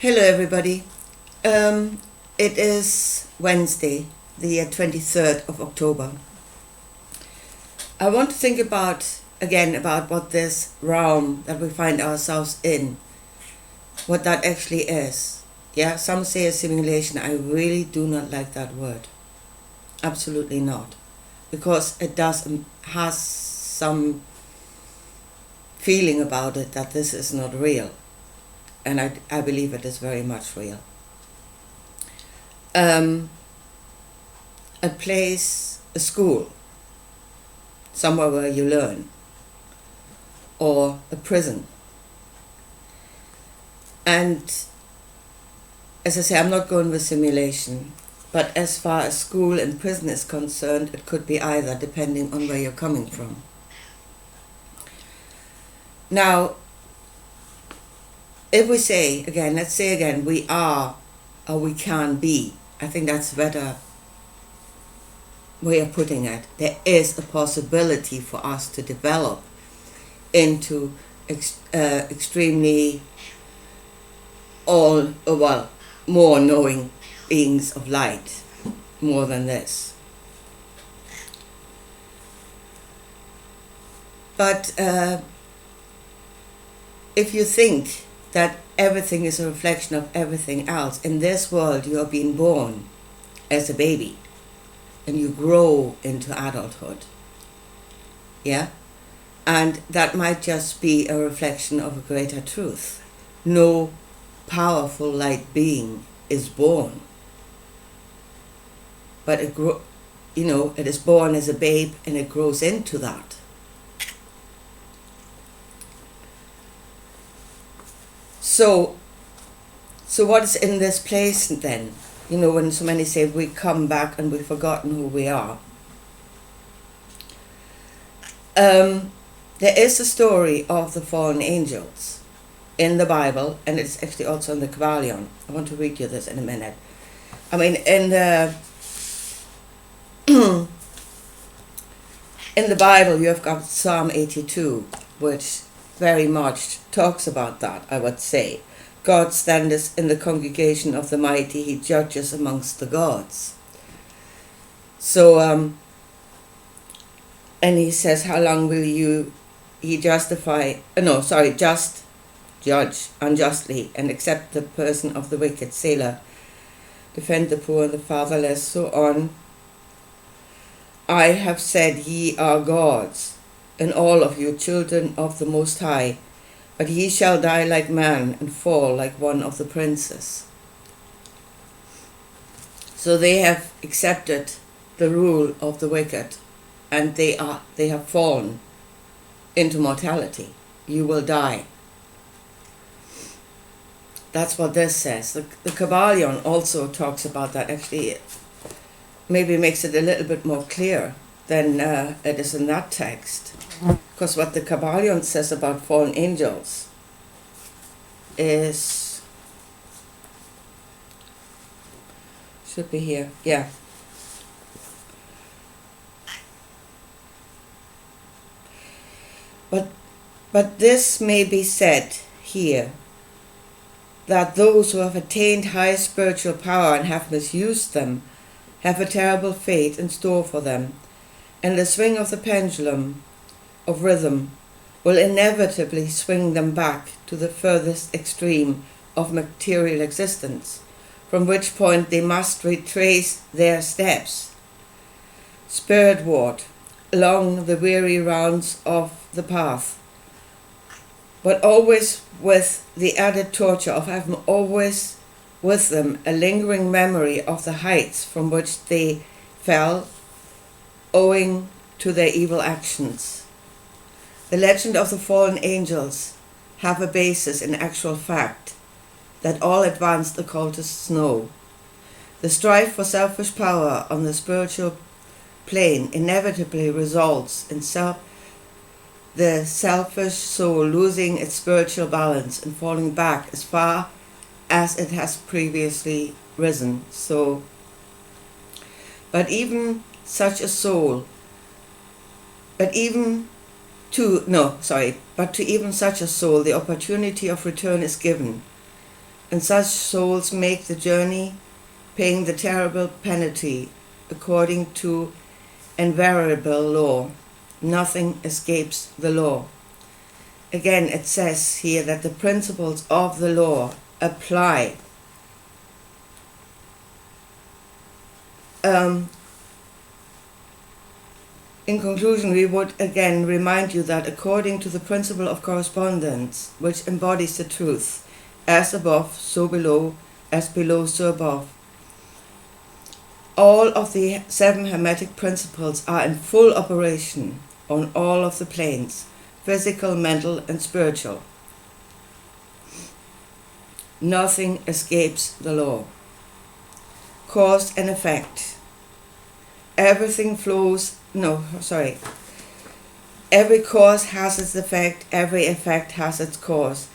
Hello, everybody. It is Wednesday, the 23rd of October. I want to think about what this realm that we find ourselves in, what that actually is. Yeah, some say a simulation. I really do not like that word. Absolutely not. Because it has some feeling about it that this is not real. And I believe it is very much real. A place, a school, somewhere where you learn, or a prison. And as I say, I'm not going with simulation, but as far as school and prison is concerned, it could be either, depending on where you're coming from. Now, if we say again, let's say again, we are or we can be, I think that's a better way of putting it. There is a possibility for us to develop into extremely more knowing beings of light, more than this. But if you think that everything is a reflection of everything else, in this world you are being born as a baby and you grow into adulthood. Yeah? And that might just be a reflection of a greater truth. No powerful light being is born. But it is born as a babe and it grows into that. So what is in this place then? When so many say we come back and we've forgotten who we are. There is a story of the fallen angels in the Bible, and it's actually also in the Kybalion. I want to read you this in a minute. I mean, in the in the Bible you have got Psalm 82, which very much talks about that, I would say. God standeth in the congregation of the mighty, he judges amongst the gods. So, and he says, how long will just judge unjustly and accept the person of the wicked, Selah, defend the poor and the fatherless, so on. I have said, ye are gods, and all of you children of the Most High, but ye shall die like man and fall like one of the princes. So they have accepted the rule of the wicked, and they have fallen into mortality. You will die. That's what this says. The Kybalion also talks about that. Actually, maybe makes it a little bit more clear than it is in that text. Because what the Kybalion says about fallen angels should be here, yeah. But this may be said here, that those who have attained high spiritual power and have misused them have a terrible fate in store for them, and the swing of the pendulum of rhythm will inevitably swing them back to the furthest extreme of material existence, from which point they must retrace their steps, spiritward, along the weary rounds of the path, but always with the added torture of having always with them a lingering memory of the heights from which they fell owing to their evil actions. The legend of the fallen angels have a basis in actual fact that all advanced occultists know. The strife for selfish power on the spiritual plane inevitably results in the selfish soul losing its spiritual balance and falling back as far as it has previously risen. But even such a soul, to even such a soul, the opportunity of return is given, and such souls make the journey, paying the terrible penalty according to invariable law. Nothing escapes the law. Again, it says here that the principles of the law apply. In conclusion, we would again remind you that according to the principle of correspondence, which embodies the truth, as above, so below, as below, so above, all of the 7 Hermetic principles are in full operation on all of the planes, physical, mental, and spiritual. Nothing escapes the law. Cause and effect. Everything flows, every cause has its effect, every effect has its cause.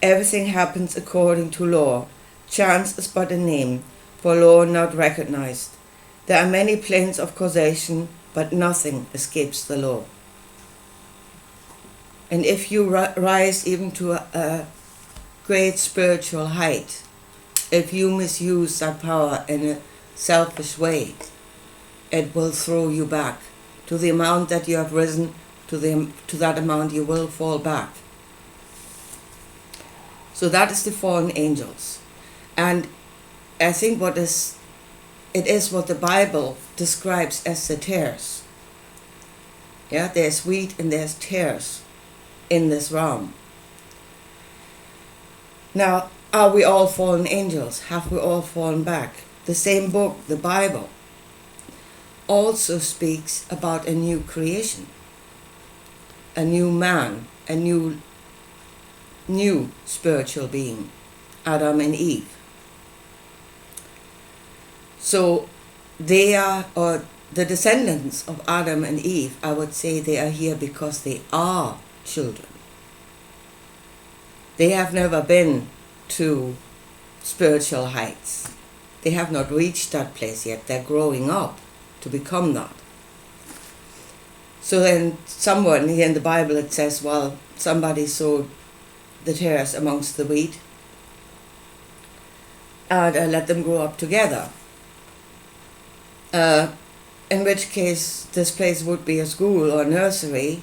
Everything happens according to law. Chance is but a name, for law not recognized. There are many planes of causation, but nothing escapes the law. And if you rise even to a great spiritual height, if you misuse that power in a selfish way, it will throw you back. To the amount that you have risen, to that amount you will fall back. So that is the fallen angels. And I think it is what the Bible describes as the tares. Yeah, there's wheat and there's tares in this realm. Now, are we all fallen angels? Have we all fallen back? The same book, the Bible, also speaks about a new creation, a new man, a new spiritual being, Adam and Eve. So they are, or the descendants of Adam and Eve, I would say they are here because they are children. They have never been to spiritual heights. They have not reached that place yet. They're growing up to become that. So then someone here in the Bible, it says, well, somebody sowed the tares amongst the wheat and let them grow up together. In which case this place would be a school or a nursery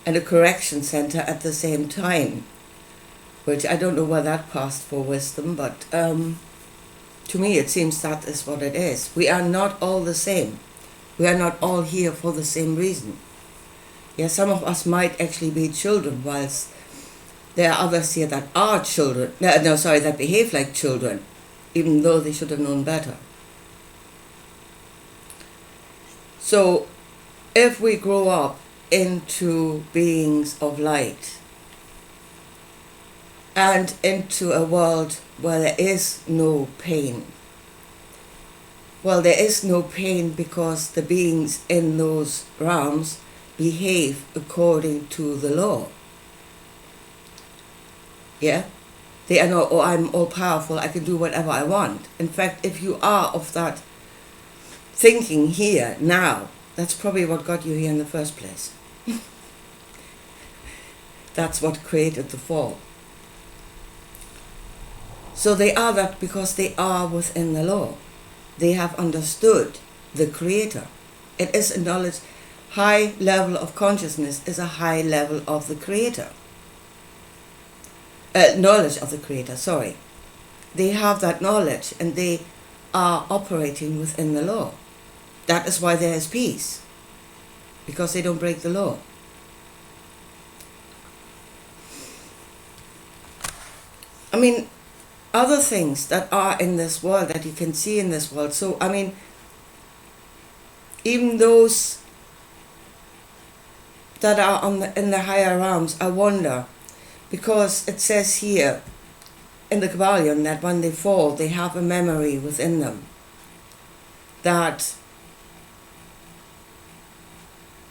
and a correction center at the same time, which I don't know where that passed for wisdom, but to me it seems that is what it is. We are not all the same. We are not all here for the same reason. Yeah, some of us might actually be children, whilst there are others here that are children, that behave like children, even though they should have known better. So, if we grow up into beings of light and into a world where there is no pain, well, there is no pain because the beings in those realms behave according to the law. Yeah? They are not, oh, I'm all powerful, I can do whatever I want. In fact, if you are of that thinking here, now, that's probably what got you here in the first place. That's what created the fall. So they are that because they are within the law. They have understood the Creator. It is a knowledge, high level of consciousness is a high level of the Creator. Knowledge of the Creator, sorry. They have that knowledge and they are operating within the law. That is why there is peace, because they don't break the law. I mean, other things that are in this world, that you can see in this world. So, I mean, even those that are in the higher realms, I wonder, because it says here in the Kybalion that when they fall, they have a memory within them that,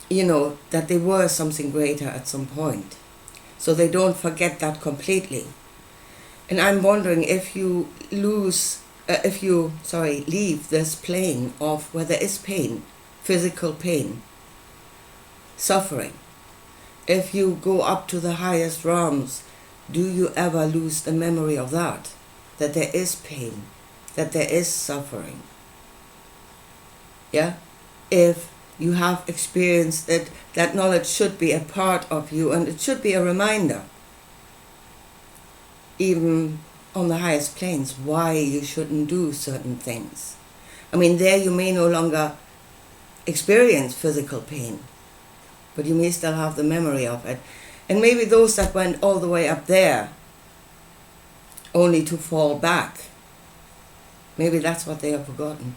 you know, that they were something greater at some point. So they don't forget that completely. And I'm wondering if you leave this plane of where there is pain, physical pain, suffering, if you go up to the highest realms, do you ever lose the memory of that? that there is pain, that there is suffering. Yeah? If you have experienced it, that knowledge should be a part of you, and it should be a reminder, even on the highest planes, why you shouldn't do certain things. I mean, there you may no longer experience physical pain, but you may still have the memory of it. And maybe those that went all the way up there only to fall back, maybe that's what they have forgotten.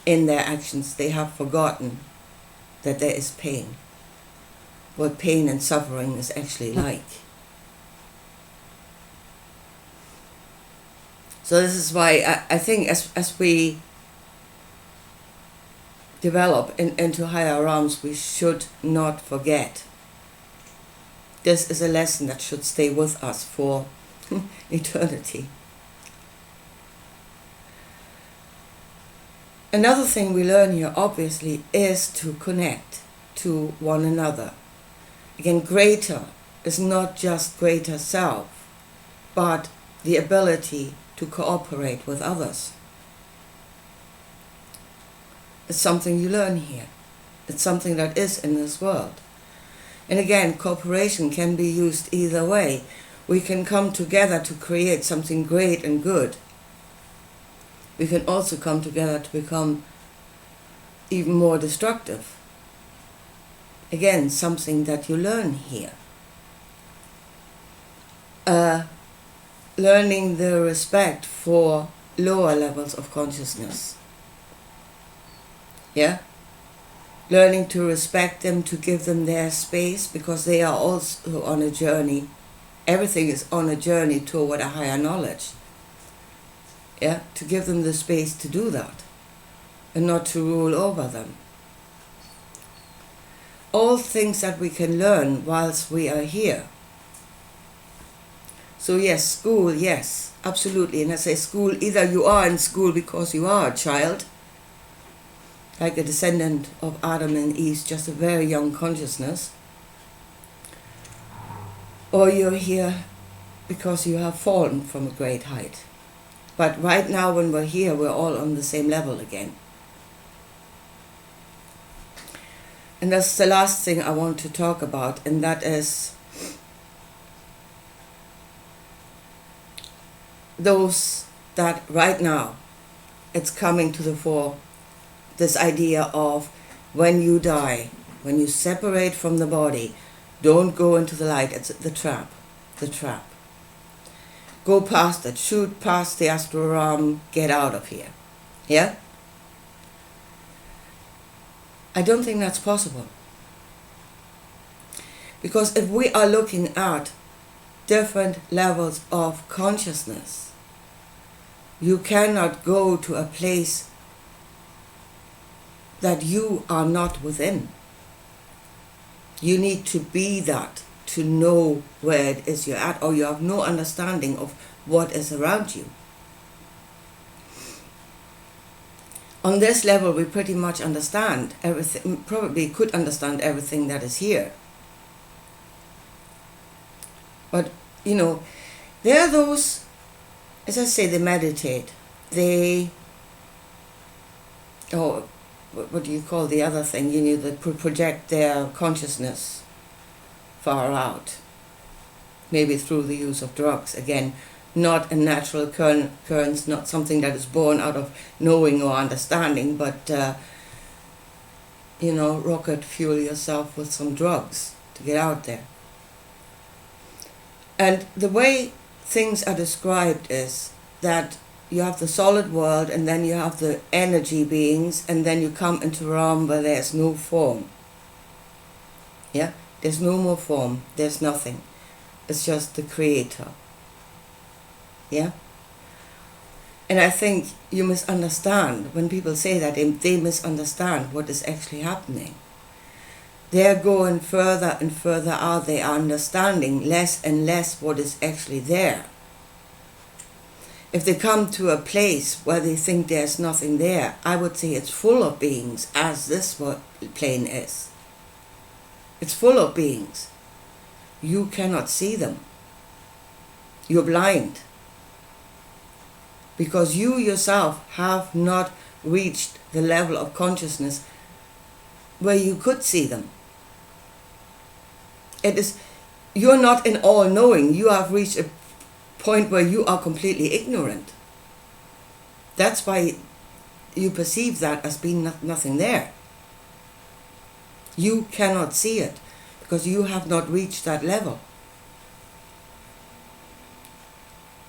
In their actions, they have forgotten that there is pain, what pain and suffering is actually like. So this is why I think as we develop into higher realms, we should not forget. This is a lesson that should stay with us for eternity. Another thing we learn here, obviously, is to connect to one another. Again, greater is not just greater self, but the ability to cooperate with others. It's something you learn here. It's something that is in this world. And again, cooperation can be used either way. We can come together to create something great and good. We can also come together to become even more destructive. Again, something that you learn here. Learning the respect for lower levels of consciousness. Yeah? Learning to respect them, to give them their space, because they are also on a journey. Everything is on a journey toward a higher knowledge. Yeah? To give them the space to do that, and not to rule over them. All things that we can learn whilst we are here. So yes, school, yes, absolutely. And I say school, either you are in school because you are a child, like a descendant of Adam and Eve, just a very young consciousness, or you're here because you have fallen from a great height. But right now when we're here, we're all on the same level again. And that's the last thing I want to talk about, and that is those that right now it's coming to the fore, this idea of when you die, when you separate from the body, don't go into the light. It's the trap. Go past it, shoot past the astral realm, get out of here. Yeah? I don't think that's possible. Because if we are looking at different levels of consciousness, you cannot go to a place that you are not within. You need to be that to know where it is you're at, or you have no understanding of what is around you. On this level, we pretty much understand everything, probably could understand everything that is here. But, you know, there are those, as I say, they meditate. What do you call the other thing? You know, they project their consciousness far out. Maybe through the use of drugs. Again, not a natural occurrence, not something that is born out of knowing or understanding, but, rocket fuel yourself with some drugs to get out there. And the way things are described is that you have the solid world, and then you have the energy beings, and then you come into a realm where there's no form. Yeah? There's no more form. There's nothing. It's just the creator. Yeah? And I think you misunderstand when people say that. They misunderstand what is actually happening. They're going further and further out. They are understanding less and less what is actually there. If they come to a place where they think there's nothing there, I would say it's full of beings, as this plane is. It's full of beings. You cannot see them. You're blind. because you yourself have not reached the level of consciousness where you could see them. You're not in all knowing. You have reached a point where you are completely ignorant. That's why you perceive that as being nothing there. You cannot see it because you have not reached that level.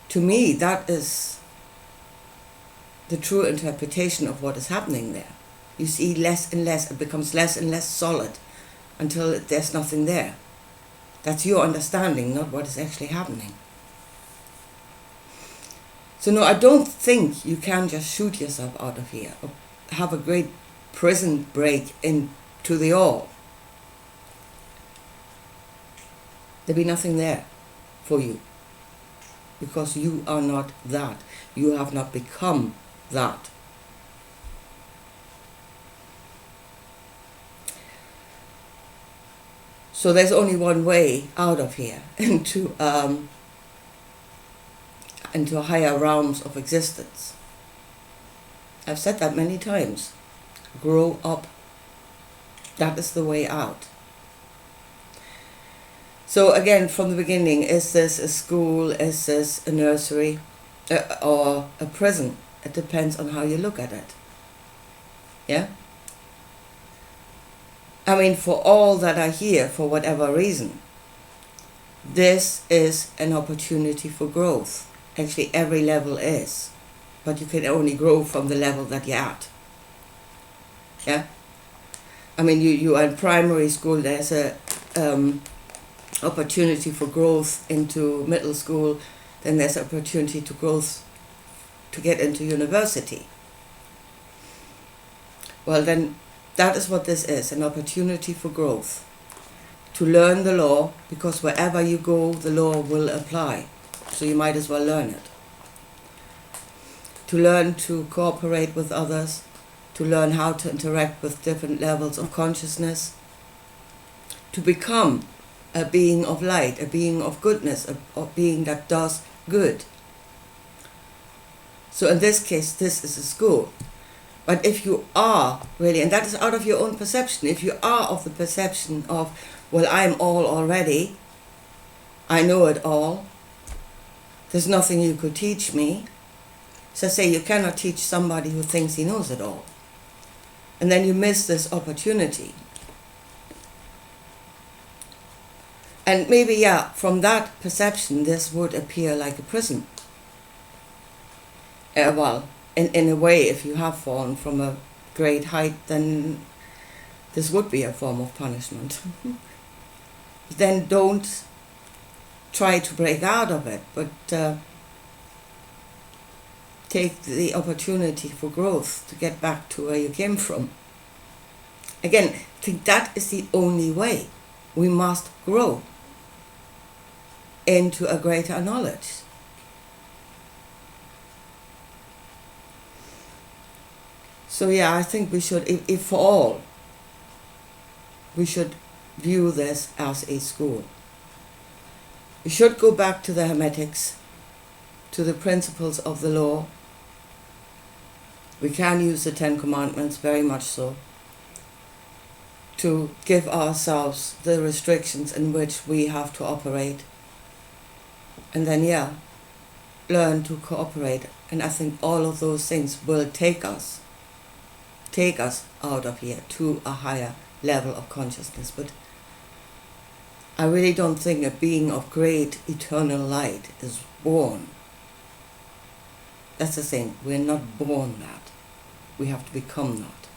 To me, that is the true interpretation of what is happening there. You see less and less, it becomes less and less solid until there's nothing there. That's your understanding, not what is actually happening. So no, I don't think you can just shoot yourself out of here or have a great prison break into the all. There'll be nothing there for you because you are not that. You have not become that. So there's only one way out of here, into higher realms of existence. I've said that many times. Grow up. That is the way out. So again, from the beginning, is this a school, is this a nursery, or a prison? It depends on how you look at it. Yeah? I mean, for all that are here, for whatever reason, this is an opportunity for growth. Actually, every level is. But you can only grow from the level that you're at. Yeah? I mean, you are in primary school, there's a opportunity for growth into middle school, then there's opportunity to growth to get into university. Well, then that is what this is, an opportunity for growth. To learn the law, because wherever you go, the law will apply. So you might as well learn it. To learn to cooperate with others, to learn how to interact with different levels of consciousness, to become a being of light, a being of goodness, a being that does good. So in this case, this is a school. But if you are really, and that is out of your own perception, if you are of the perception of, well, I'm all already, I know it all, there's nothing you could teach me. So say you cannot teach somebody who thinks he knows it all. And then you miss this opportunity. And maybe, yeah, from that perception, this would appear like a prison. Well, in a way, if you have fallen from a great height, then this would be a form of punishment. Then don't try to break out of it, but take the opportunity for growth to get back to where you came from. Again, I think that is the only way. We must grow into a greater knowledge. So yeah, I think we should, if for all, we should view this as a school. We should go back to the Hermetics, to the principles of the law. We can use the Ten Commandments, very much so, to give ourselves the restrictions in which we have to operate. And then, yeah, learn to cooperate. And I think all of those things will take us out of here to a higher level of consciousness. But I really don't think a being of great eternal light is born. That's the thing, we're not born that. We have to become that.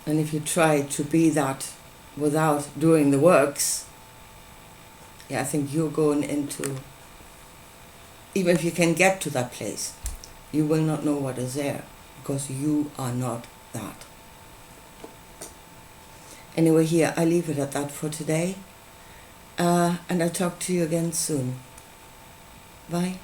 And if you try to be that without doing the works, yeah, I think you're going into, even if you can get to that place, you will not know what is there, because you are not that. Anyway, here, I leave it at that for today. And I'll talk to you again soon. Bye.